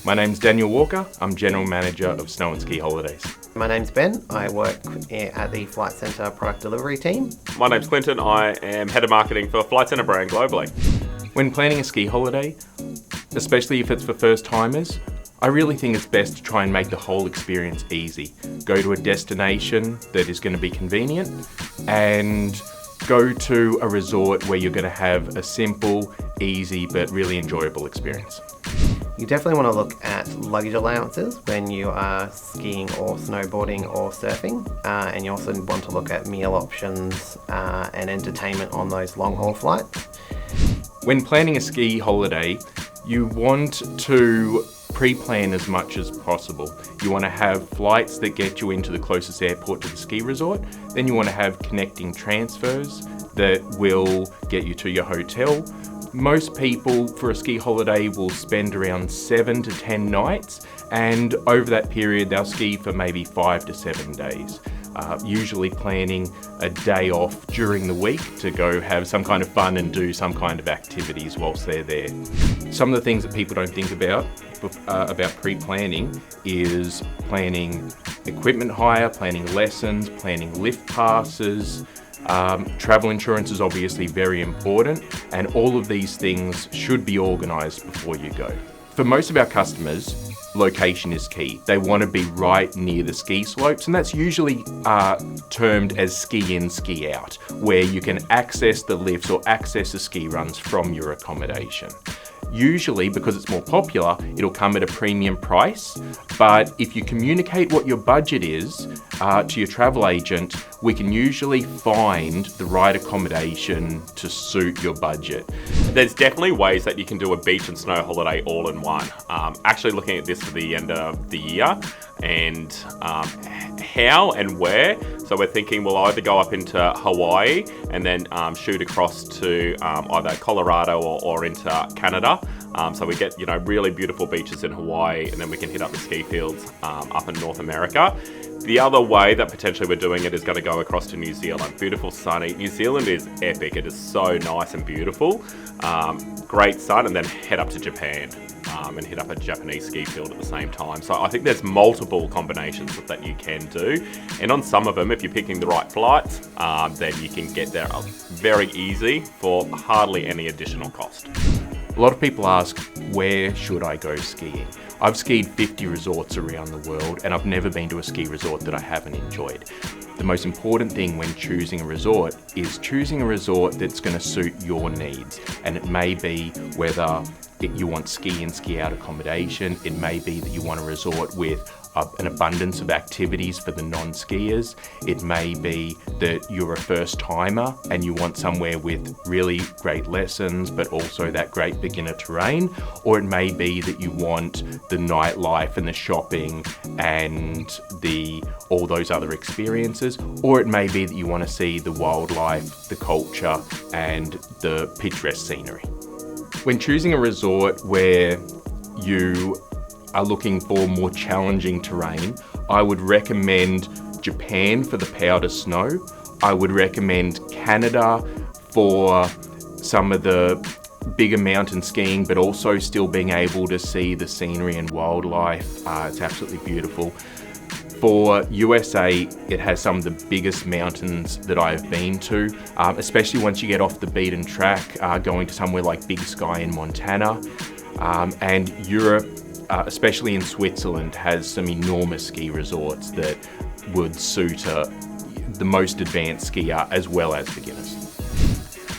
My name's Daniel Walker. I'm General Manager of Snow and Ski Holidays. My name's Ben. I work at the Flight Centre product delivery team. My name's Clinton. I am Head of Marketing for Flight Centre brand globally. When planning a ski holiday, especially if it's for first timers, I really think it's best to try and make the whole experience easy. Go to a destination that is going to be convenient and go to a resort where you're going to have a simple, easy, but really enjoyable experience. You definitely want to look at luggage allowances when you are skiing or snowboarding or surfing, and you also want to look at meal options and entertainment on those long haul flights. When planning a ski holiday, you want to pre-plan as much as possible. You want to have flights that get you into the closest airport to the ski resort. Then you want to have connecting transfers that will get you to your hotel. Most people for a ski holiday will spend around 7 to 10 nights, and over that period they'll ski for maybe 5 to 7 days. Usually planning a day off during the week to go have some kind of fun and do some kind of activities whilst they're there. Some of the things that people don't think about pre-planning is planning equipment hire, planning lessons, planning lift passes. Travel insurance is obviously very important, and all of these things should be organised before you go. For most of our customers, location is key. They want to be right near the ski slopes, and that's usually termed as ski in, ski out, where you can access the lifts or access the ski runs from your accommodation. Usually, because it's more popular, it'll come at a premium price, but if you communicate what your budget is to your travel agent, we can usually find the right accommodation to suit your budget. There's definitely ways that you can do a beach and snow holiday all in one. Actually looking at this for the end of the year and how and where. So we're thinking we'll either go up into Hawaii and then shoot across to either Colorado or into Canada. So we get really beautiful beaches in Hawaii, and then we can hit up the ski fields up in North America. The other way that potentially we're doing it is going to go across to New Zealand. Beautiful, sunny. New Zealand is epic. It is so nice and beautiful. Great sun, and then head up to Japan and hit up a Japanese ski field at the same time. So I think there's multiple combinations that you can do. And on some of them, if you're picking the right flights, then you can get there very easy for hardly any additional cost. A lot of people ask, where should I go skiing? I've skied 50 resorts around the world, and I've never been to a ski resort that I haven't enjoyed. The most important thing when choosing a resort is choosing a resort that's going to suit your needs. And it may be whether you want ski in, ski out accommodation. It may be that you want a resort with an abundance of activities for the non-skiers. It may be that you're a first timer and you want somewhere with really great lessons but also that great beginner terrain. Or it may be that you want the nightlife and the shopping and all those other experiences. Or it may be that you want to see the wildlife, the culture and the picturesque scenery. When choosing a resort where you are looking for more challenging terrain, I would recommend Japan for the powder snow. I would recommend Canada for some of the bigger mountain skiing, but also still being able to see the scenery and wildlife. It's absolutely beautiful. For USA, it has some of the biggest mountains that I've been to, especially once you get off the beaten track, going to somewhere like Big Sky in Montana. And Europe, especially in Switzerland, has some enormous ski resorts that would suit the most advanced skier as well as beginners.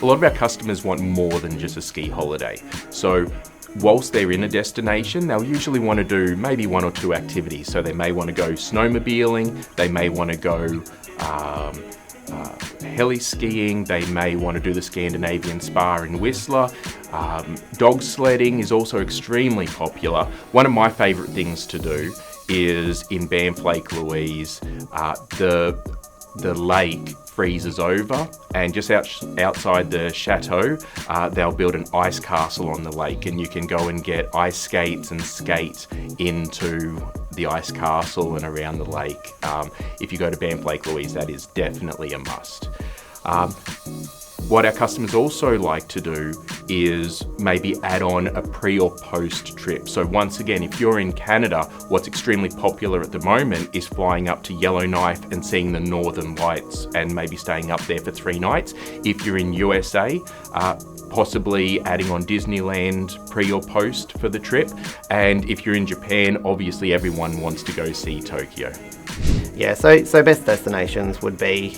A lot of our customers want more than just a ski holiday. So whilst they're in a destination, they'll usually want to do maybe 1 or 2 activities. So they may want to go snowmobiling, they may want to go heli skiing, they may want to do the Scandinavian Spa in Whistler. Dog sledding is also extremely popular. One of my favourite things to do is in Banff Lake Louise, the lake freezes over, and just outside the chateau, they'll build an ice castle on the lake, and you can go and get ice skates and skate into the ice castle and around the lake. If you go to Banff Lake Louise, that is definitely a must. What our customers also like to do is maybe add on a pre or post trip. So once again, if you're in Canada, what's extremely popular at the moment is flying up to Yellowknife and seeing the Northern Lights and maybe staying up there for 3 nights. If you're in USA, possibly adding on Disneyland pre or post for the trip. And if you're in Japan, obviously everyone wants to go see Tokyo. Yeah, so best destinations would be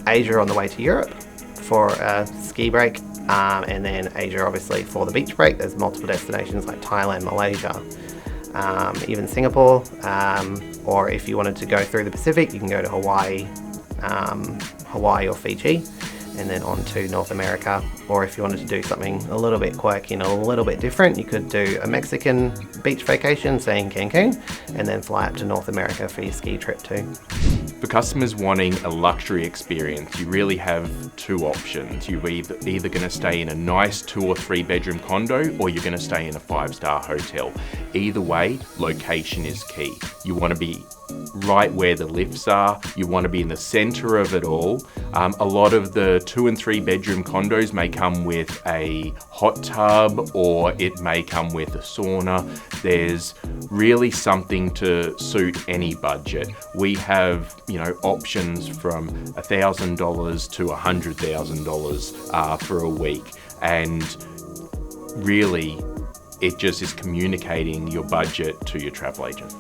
Asia on the way to Europe for a ski break, and then Asia obviously for the beach break. There's multiple destinations like Thailand, Malaysia, even Singapore, or if you wanted to go through the Pacific, you can go to Hawaii or Fiji, and then on to North America. Or if you wanted to do something a little bit quirky and a little bit different, you could do a Mexican beach vacation, say in Cancun, and then fly up to North America for your ski trip too. For customers wanting a luxury experience, you really have 2 options. You're either going to stay in a nice 2 or 3 bedroom condo, or you're going to stay in a 5-star hotel. Either way, location is key. You want to be right where the lifts are. You want to be in the center of it all. A lot of the 2 and 3 bedroom condos may come with a hot tub, or it may come with a sauna. There's really something to suit any budget. We have, options from $1,000 to $100,000 for a week, and really it just is communicating your budget to your travel agent.